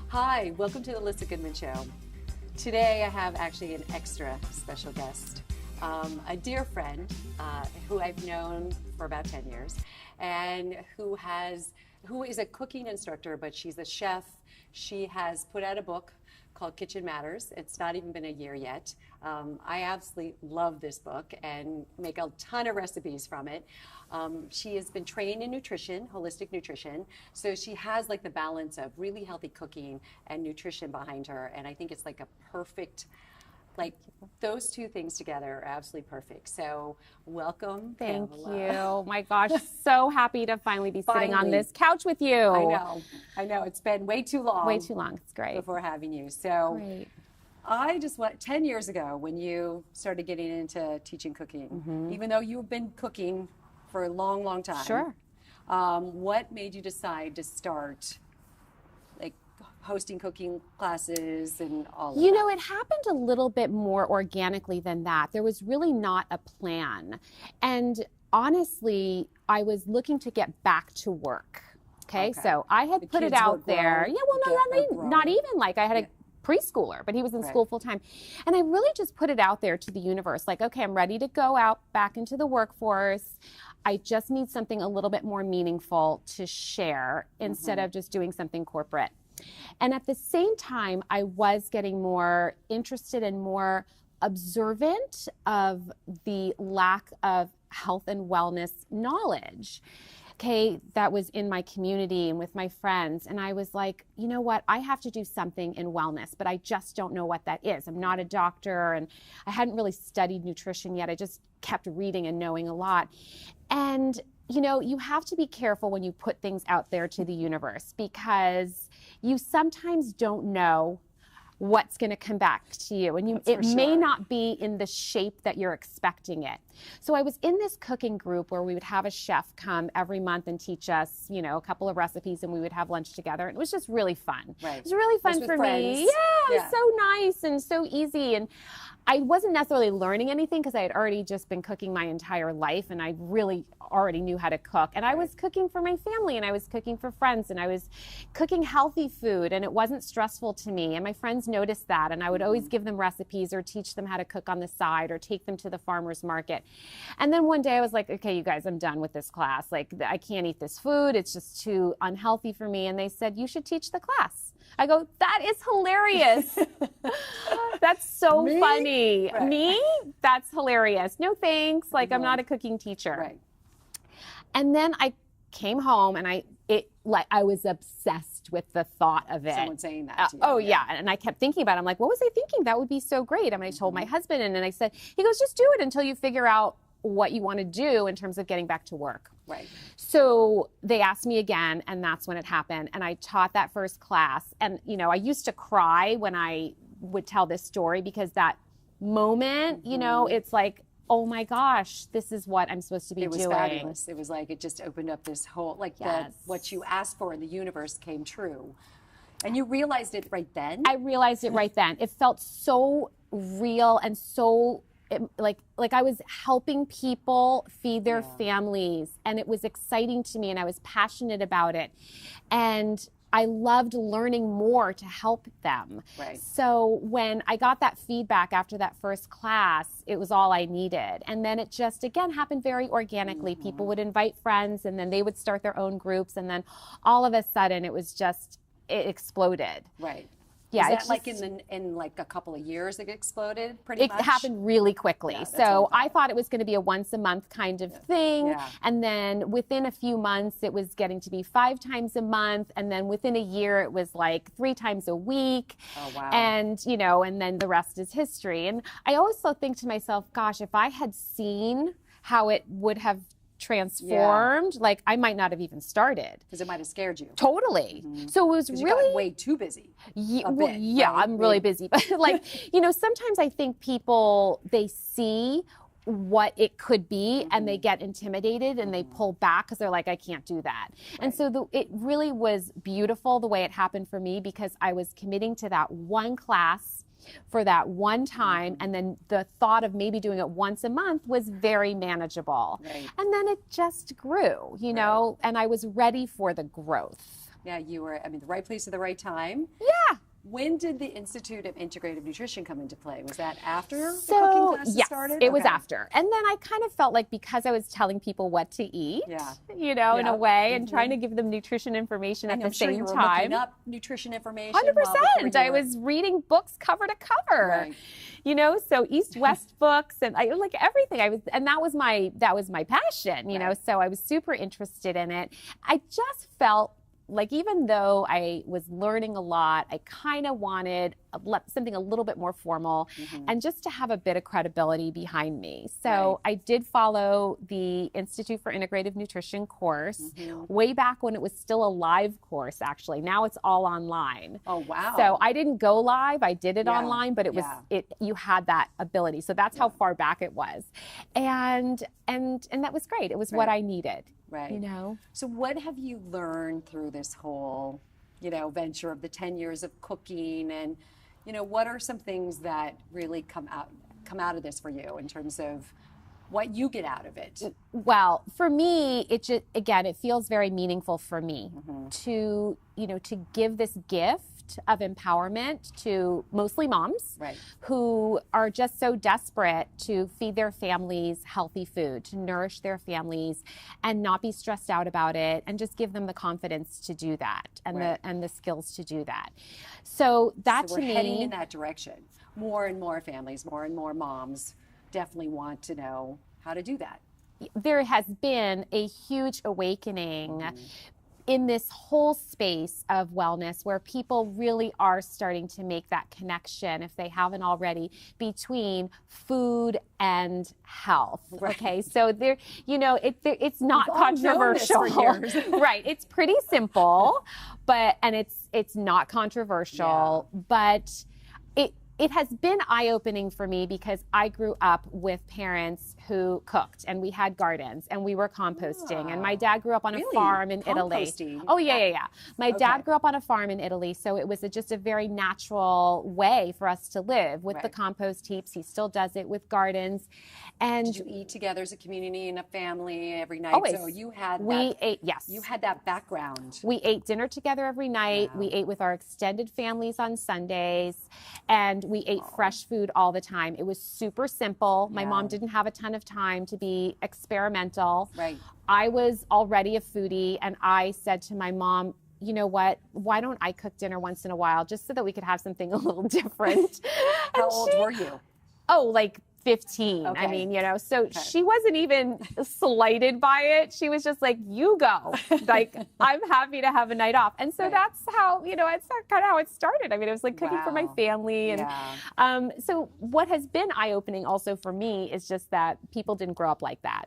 Hi, welcome to the Lisa Goodman Show. Today I have actually an extra special guest, a dear friend who I've known for about 10 years and who is a cooking instructor, but she's a chef. She has put out a book called Kitchen Matters. It's not even been a year yet. I absolutely love this book and make a ton of recipes from it. She has been trained in nutrition, holistic nutrition, so she has like the balance of really healthy cooking and nutrition behind her, and I think it's like a perfect, like those two things together are absolutely perfect. So welcome, Thank Pamela. you. My gosh, so happy to finally be sitting on this couch with you. I know. It's been way too long. Way too long. It's great. Before having you. So Great. I just want 10 years ago when you started getting into teaching cooking, even though you've been cooking for a long, long time. Sure. What made you decide to start like hosting cooking classes and all of that? You know, it happened a little bit more organically than that. There was really not a plan. And honestly, I was looking to get back to work. Okay. So I had put it out there. Yeah, well, not even like I had a preschooler, but he was in school full time. And I really just put it out there to the universe. Like, okay, I'm ready to go out back into the workforce. I just need something a little bit more meaningful to share instead of just doing something corporate. And at the same time, I was getting more interested and more observant of the lack of health and wellness knowledge, okay, that was in my community and with my friends. And I was like, you know what, I have to do something in wellness, but I just don't know what that is. I'm not a doctor and I hadn't really studied nutrition yet. I just kept reading and knowing a lot. And, you know, you have to be careful when you put things out there to the universe because you sometimes don't know what's going to come back to you. And it may not be in the shape that you're expecting it. So I was in this cooking group where we would have a chef come every month and teach us, you know, a couple of recipes and we would have lunch together. And it was just really fun. Right. It was really fun for me. Yeah, it was so nice and so easy. And I wasn't necessarily learning anything because I had already just been cooking my entire life and I really already knew how to cook. And I was cooking for my family and I was cooking for friends and I was cooking healthy food and it wasn't stressful to me. And my friends noticed that and I would always give them recipes or teach them how to cook on the side or take them to the farmer's market. And then one day I was like, okay, you guys, I'm done with this class. Like, I can't eat this food. It's just too unhealthy for me. And they said, you should teach the class. I go, that is hilarious. That's so funny. Right. Me? That's hilarious. No thanks. Like, I'm not a cooking teacher. Right. And then I came home and I was obsessed with the thought of it. Someone saying that to you. Yeah. And I kept thinking about it. I'm like, what was I thinking? That would be so great. I mean, I told my husband and then I said, he goes, just do it until you figure out what you want to do in terms of getting back to work. Right. So they asked me again, and that's when it happened. And I taught that first class. And, you know, I used to cry when I would tell this story because that moment, you know, it's like, oh my gosh, this is what I'm supposed to be doing. It was fabulous. It was like, it just opened up this whole, like what you asked for in the universe came true. And you realized it right then? I realized it right then. It felt so real and so like I was helping people feed their families and it was exciting to me and I was passionate about it. And I loved learning more to help them. Right. So when I got that feedback after that first class, it was all I needed. And then it just, again, happened very organically. People would invite friends and then they would start their own groups. And then all of a sudden it was just, it exploded. Right. Yeah, is that like in like a couple of years it exploded pretty much? It happened really quickly. Yeah, so I thought it was going to be a once a month kind of thing. Yeah. And then within a few months, it was getting to be 5 times a month. And then within a year, it was like 3 times a week. Oh, wow. And, you know, and then the rest is history. And I also think to myself, gosh, if I had seen how it would have transformed, like I might not have even started. Because it might have scared you. Totally. So it was really... You got way too busy. I'm really busy. But like, you know, sometimes I think people, they see what it could be and they get intimidated and they pull back because they're like, I can't do that. Right. And so it really was beautiful the way it happened for me because I was committing to that one class for that one time. And then the thought of maybe doing it once a month was very manageable. Right. And then it just grew, you know, and I was ready for the growth. Yeah, you were, I mean, the right place at the right time. Yeah. When did the Institute of Integrative Nutrition come into play? Was that after the So, cooking classes yes, started? it was after. And then I kind of felt like because I was telling people what to eat, you know, in a way, and trying to give them nutrition information at the same you were time. looking up nutrition information. 100%. I was reading books cover to cover, you know, so East-West books and I like everything. And that was my passion, you know, so I was super interested in it. I just felt like even though I was learning a lot, I kind of wanted something a little bit more formal and just to have a bit of credibility behind me. So I did follow the Institute for Integrative Nutrition course way back when it was still a live course, actually. Now it's all online. Oh, wow. So I didn't go live. I did it online, but it was, you had that ability. So that's how far back it was. And that was great. It was what I needed. Right. You know? So what have you learned through this whole, you know, venture of the 10 years of cooking, and, you know, what are some things that really come out of this for you in terms of what you get out of it? Well, for me, it just, again, it feels very meaningful for me to, you know, to give this gift of empowerment to mostly moms who are just so desperate to feed their families healthy food, to nourish their families and not be stressed out about it, and just give them the confidence to do that and the skills to do that. So that so to we're me, heading in that direction. More and more families, more and more moms definitely want to know how to do that. There has been a huge awakening in this whole space of wellness where people really are starting to make that connection, if they haven't already, between food and health. Okay, so there, you know, it's not controversial. Right, it's pretty simple, and it's not controversial, but it has been eye-opening for me because I grew up with parents who cooked, and we had gardens, and we were composting, and my dad grew up on a farm in Italy. Oh, yeah. My dad grew up on a farm in Italy, so it was just a very natural way for us to live with the compost heaps. He still does it with gardens. And did you eat together as a community and a family every night? Always. So you had You had that background. We ate dinner together every night. Wow. We ate with our extended families on Sundays, and we ate fresh food all the time. It was super simple. My mom didn't have a ton of time to be experimental. Right. I was already a foodie, and I said to my mom, you know what, why don't I cook dinner once in a while just so that we could have something a little different. How old were you? Oh, like 15. I mean, you know, so she wasn't even slighted by it. She was just like, you go. Like, I'm happy to have a night off. And so that's how, you know, it's kind of how it started. I mean, it was like cooking for my family. And so what has been eye-opening also for me is just that people didn't grow up like that.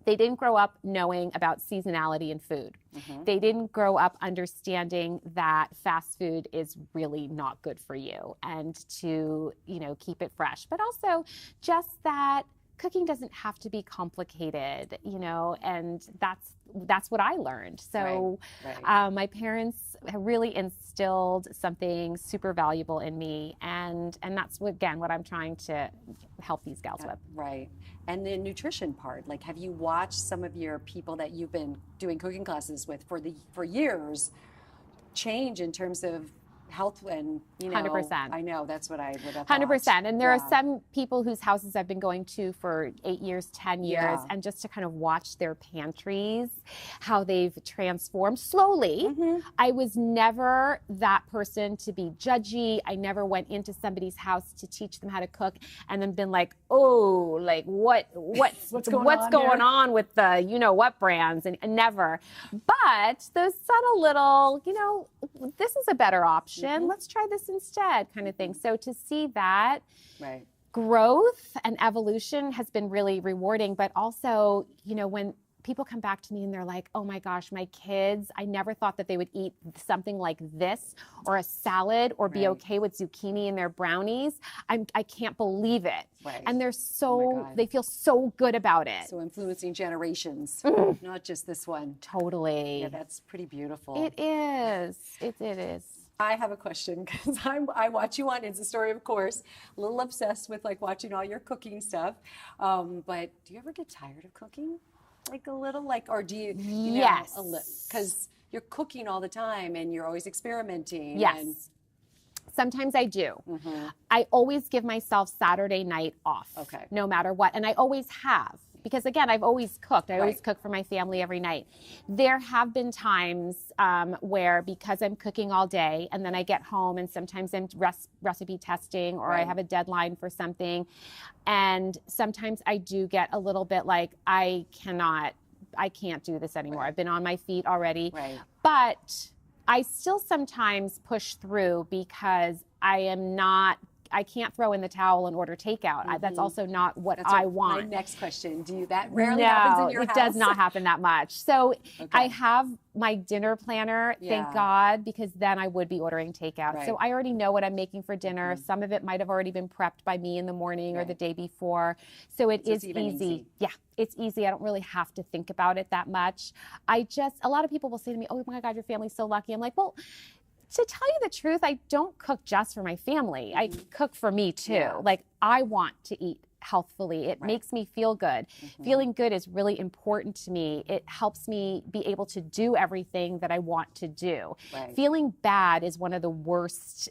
They didn't grow up knowing about seasonality in food. They didn't grow up understanding that fast food is really not good for you, and to, you know, keep it fresh. But also just that cooking doesn't have to be complicated, you know, and that's what I learned. So my parents really instilled something super valuable in me, and that's what I'm trying to help these gals with. Right. And the nutrition part, like, have you watched some of your people that you've been doing cooking classes with for years change in terms of health and, you know, 100%. I know that's what I would have 100%. And there are some people whose houses I've been going to for 8 years, 10 years, and just to kind of watch their pantries, how they've transformed slowly. I was never that person to be judgy. I never went into somebody's house to teach them how to cook and then been like, oh, like what's going on with the, you know, what brands, and never. But those subtle little, you know, this is a better option. Let's try this instead, kind of thing. So to see that growth and evolution has been really rewarding. But also, you know, when people come back to me and they're like, oh my gosh, my kids, I never thought that they would eat something like this or a salad or be okay with zucchini in their brownies. I can't believe it. And they're they feel so good about it. So influencing generations, not just this one. Totally. Yeah, that's pretty beautiful. It is. It is. I have a question because I watch you on Insta Story, of course, a little obsessed with like watching all your cooking stuff. But do you ever get tired of cooking? Like a little, like, or do you, Yes. Because you're cooking all the time and you're always experimenting. Yes. And sometimes I do. I always give myself Saturday night off. Okay. No matter what. And I always have. Because again, I've always cooked. I always Right. cook for my family every night. There have been times where because I'm cooking all day and then I get home and sometimes I'm recipe testing or I Right. have a deadline for something. And sometimes I do get a little bit like, I can't do this anymore. Right. I've been on my feet already. Right. But I still sometimes push through because I can't throw in the towel and order takeout. That's also not what I want. My next question. That rarely happens in your house? No, it does not happen that much. So Okay. I have my dinner planner, Yeah. thank God, because then I would be ordering takeout. Right. So I already know what I'm making for dinner. Some of it might have already been prepped by me in the morning or the day before. So it is it's even easy. Yeah, it's easy. I don't really have to think about it that much. A lot of people will say to me, oh my God, your family's so lucky. I'm like, well, to tell you the truth, I don't cook just for my family. I cook for me too. Yeah. Like I want to eat healthfully. It makes me feel good. Feeling good is really important to me. It helps me be able to do everything that I want to do. Right. Feeling bad is one of the worst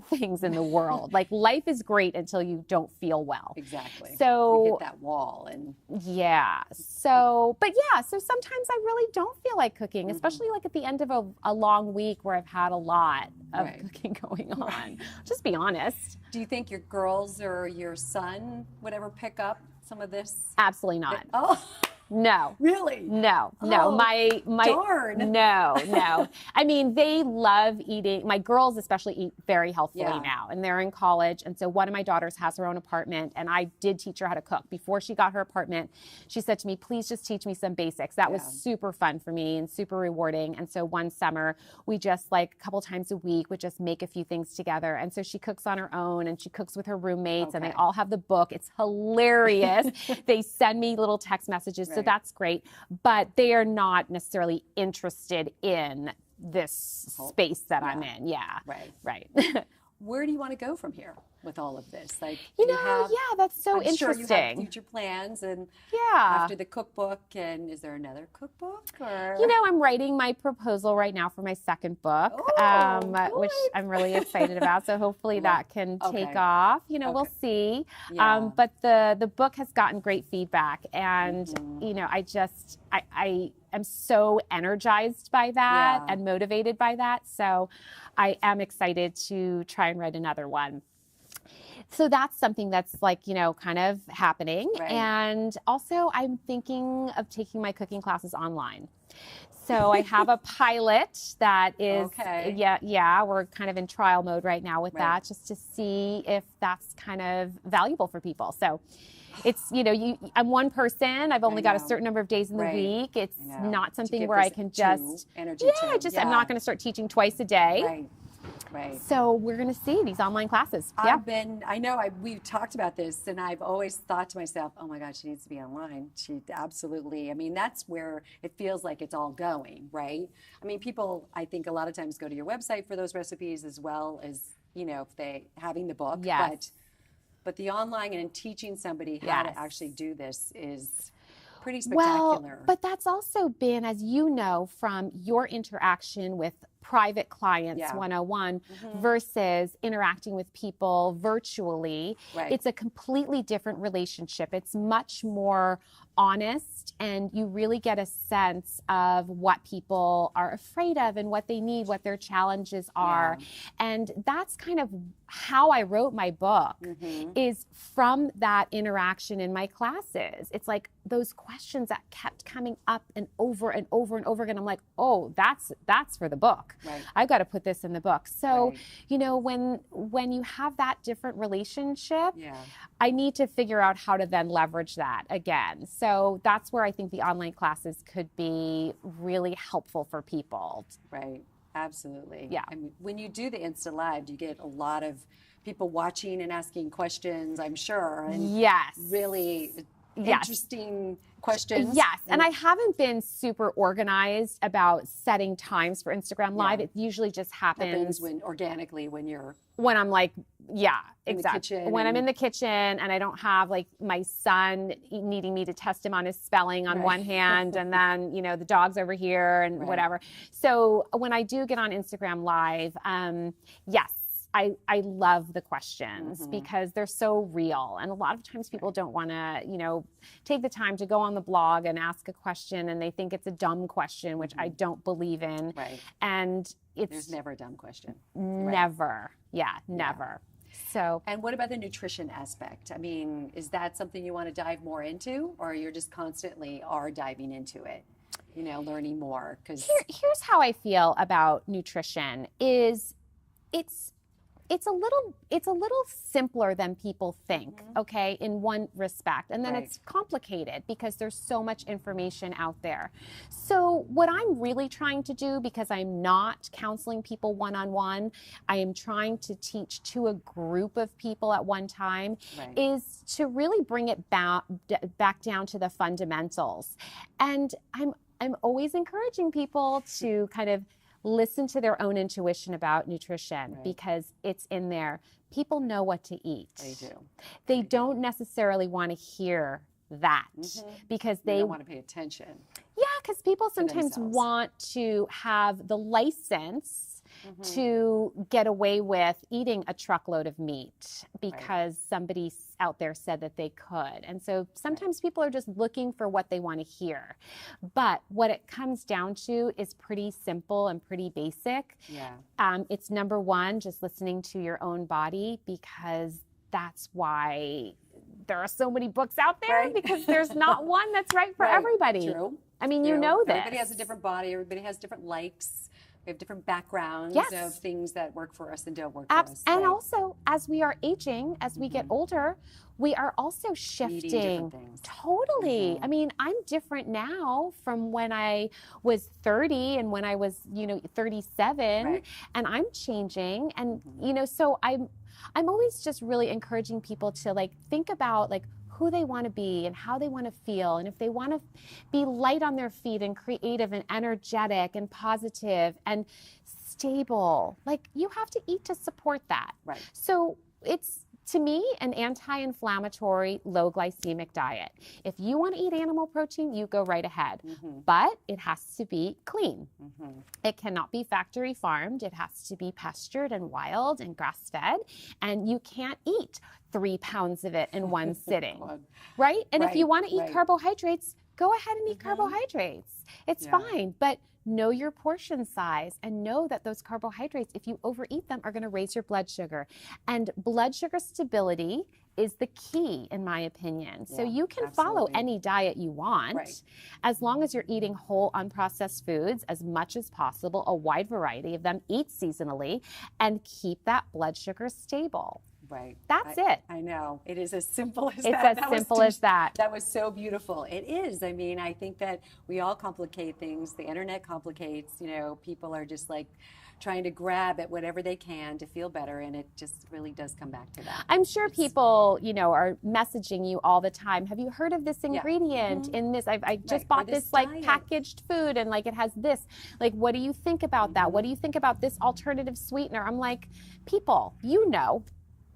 things in the world. Like life is great until you don't feel well. Exactly. So you hit that wall and yeah. So sometimes I really don't feel like cooking, especially like at the end of a long week where I've had a lot of cooking going on. Just be honest. Do you think your girls or your son would ever pick up some of this? Absolutely not. Oh, No. really? No. Oh, my darn. No. I mean, they love eating. My girls especially eat very healthfully Yeah. now, and they're in college. And so one of my daughters has her own apartment, and I did teach her how to cook. Before she got her apartment, she said to me, please just teach me some basics. That was super fun for me and super rewarding. And so one summer, we just like a couple times a week would just make a few things together. And so she cooks on her own, and she cooks with her roommates, and they all have the book. It's hilarious. They send me little text messages. So that's great. But they are not necessarily interested in this space that I'm in. Yeah. Right. Where do you want to go from here with all of this? Like, that's so I'm interesting. sure you have future plans and after the cookbook. And is there another cookbook? Or I'm writing my proposal right now for my second book, which I'm really excited about. So hopefully that can take off. We'll see. Yeah. But the book has gotten great feedback, and I am so energized by that and motivated by that. So I am excited to try and write another one. So that's something that's like, kind of happening. Right. And also I'm thinking of taking my cooking classes online. So I have a pilot that is, we're kind of in trial mode right now with that, just to see if that's kind of valuable for people. So it's, I'm one person. I've only got a certain number of days in the week. It's not something where I can just, I'm not going to start teaching twice a day. Right. So we're going to see these online classes. We've talked about this, and I've always thought to myself, oh my God, she needs to be online. She absolutely, that's where it feels like it's all going, right? People, I think a lot of times go to your website for those recipes as well as, if they having the book. Yes. But the online and teaching somebody how to actually do this is pretty spectacular. Well, but that's also been, as you know, from your interaction with private clients 101 versus interacting with people virtually. It's a completely different relationship. It's much more honest, and you really get a sense of what people are afraid of and what they need, what their challenges are. And that's kind of how I wrote my book, is from that interaction in my classes. It's like those questions that kept coming up and over and over and over again. I'm like, oh, that's for the book. I've got to put this in the book. So, when you have that different relationship, I need to figure out how to then leverage that again. So that's where I think the online classes could be really helpful for people. Right. Absolutely. Yeah. When you do the Insta Live, do you get a lot of people watching and asking questions, I'm sure? And really interesting questions. Yes. And I haven't been super organized about setting times for Instagram Live. It usually just happens when I'm like, exactly. When I'm in the kitchen and I don't have like my son needing me to test him on his spelling on one hand and then, you know, the dog's over here and whatever. So when I do get on Instagram Live, yes, I love the questions because they're so real. And a lot of times people don't want to, you know, take the time to go on the blog and ask a question and they think it's a dumb question, which I don't believe in. And there's never a dumb question. Never. Never. So, and what about the nutrition aspect? I mean, is that something you want to dive more into, or you're just constantly diving into it, you know, learning more? Because here's how I feel about nutrition is it's a little simpler than people think, okay, in one respect. And then it's complicated because there's so much information out there. So what I'm really trying to do, because I'm not counseling people one-on-one, I am trying to teach to a group of people at one time, is to really bring it back down to the fundamentals. And I'm always encouraging people to kind of listen to their own intuition about nutrition because it's in there. People know what to eat. They do. They don't necessarily want to hear that because they don't want to pay attention. Yeah, because people sometimes want to have the license to get away with eating a truckload of meat because somebody out there said that they could. And so sometimes people are just looking for what they want to hear. But what it comes down to is pretty simple and pretty basic. It's number one, just listening to your own body, because that's why there are so many books out there, because there's not one that's right for everybody. True. I mean, you know this. Everybody has a different body. Everybody has different likes. We have different backgrounds of things that work for us and don't work for us. And also, as we are aging, as we get older, we are also shifting. Different things. Totally. I mean, I'm different now from when I was 30 and when I was, 37, and I'm changing. And, so I'm always just really encouraging people to think about who they want to be and how they want to feel. And if they want to be light on their feet and creative and energetic and positive and stable, you have to eat to support that. So it's, to me, an anti-inflammatory, low glycemic diet. If you want to eat animal protein, you go right ahead. But it has to be clean. It cannot be factory farmed. It has to be pastured and wild and grass-fed. And you can't eat 3 pounds of it in one sitting, right? And if you want to eat carbohydrates, go ahead and eat carbohydrates. It's fine, but know your portion size and know that those carbohydrates, if you overeat them, are going to raise your blood sugar. And blood sugar stability is the key, in my opinion. So you can follow any diet you want, as long as you're eating whole, unprocessed foods as much as possible, a wide variety of them, eat seasonally, and keep that blood sugar stable. That's it. I know. It is as simple as that. It's as simple as that. That was so beautiful. It is. I mean, I think that we all complicate things. The internet complicates. People are just trying to grab at whatever they can to feel better, and it just really does come back to that. I'm sure people, are messaging you all the time. Have you heard of this ingredient in this? I just bought this packaged food, and it has this. What do you think about that? What do you think about this alternative sweetener? I'm like, people,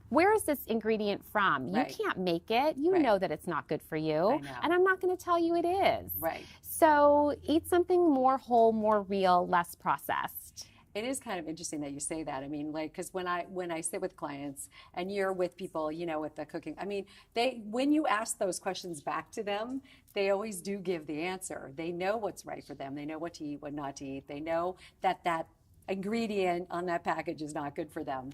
where is this ingredient from? You can't make it. You know that it's not good for you. And I'm not going to tell you it is. So eat something more whole, more real, less processed. It is kind of interesting that you say that. I mean, because when I sit with clients and you're with people, with the cooking, I mean, when you ask those questions back to them, they always do give the answer. They know what's right for them. They know what to eat, what not to eat. They know that ingredient on that package is not good for them.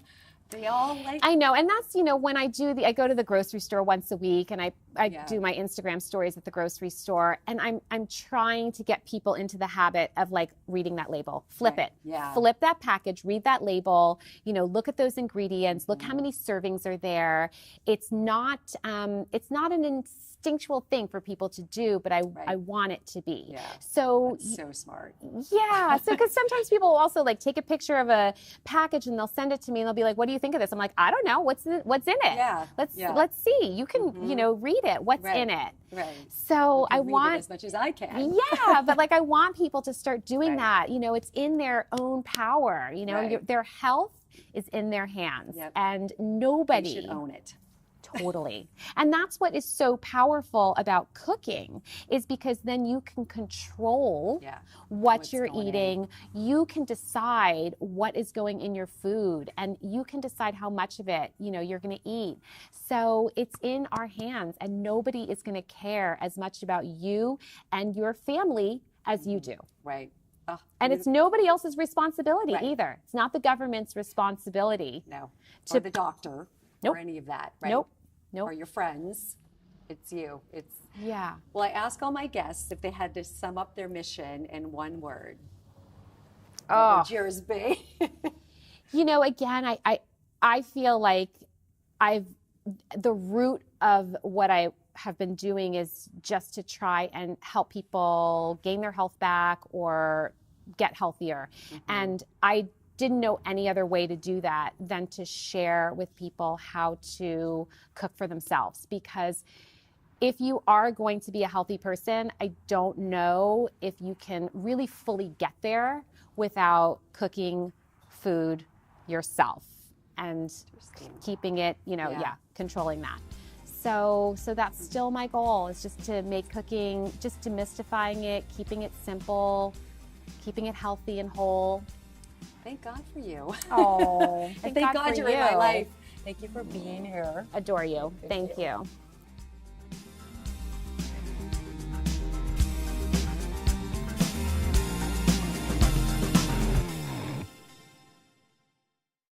They all I know, and that's when I go to the grocery store once a week, and I do my Instagram stories at the grocery store, and I'm trying to get people into the habit of reading that label, flip it, flip that package, read that label, look at those ingredients, look how many servings are there. It's not an instinctual thing for people to do, but I want it to be. So that's so smart. Yeah. So because sometimes people will also take a picture of a package and they'll send it to me and they'll be like, "What do you think of this?" I'm like, "I don't know. What's in it? Let's see. You can read it? What's Right. in it? Right. So I I read it want as much as I can. yeah, but like I want people to start doing Right. that. You know, it's in their own power. You know, Right. their health is in their hands, Yep. and nobody You should own it. totally. And that's what is so powerful about cooking, is because then you can control Yeah. what What's you're going in. eating. You can decide what is going in your food, and you can decide how much of it, you know, you're going to eat. So it's in our hands, and nobody is going to care as much about you and your family as you do. Right. Oh, And it's nobody else's responsibility Right. either. It's not the government's responsibility. no. to- Or the doctor. Nope. Or any of that. Right. Nope. Nope. Or your friends. It's you. It's Yeah. Well, I ask all my guests if they had to sum up their mission in one word. What Oh. would yours be? You know, again, I feel like the root of what I have been doing is just to try and help people gain their health back or get healthier. And I didn't know any other way to do that than to share with people how to cook for themselves. Because if you are going to be a healthy person, I don't know if you can really fully get there without cooking food yourself and keeping it, you know, controlling that. So that's still my goal, is just to make cooking, just demystifying it, keeping it simple, keeping it healthy and whole. Thank God for you. Oh, and thank God you're in my life. Thank you for being here. Adore you. Thank you.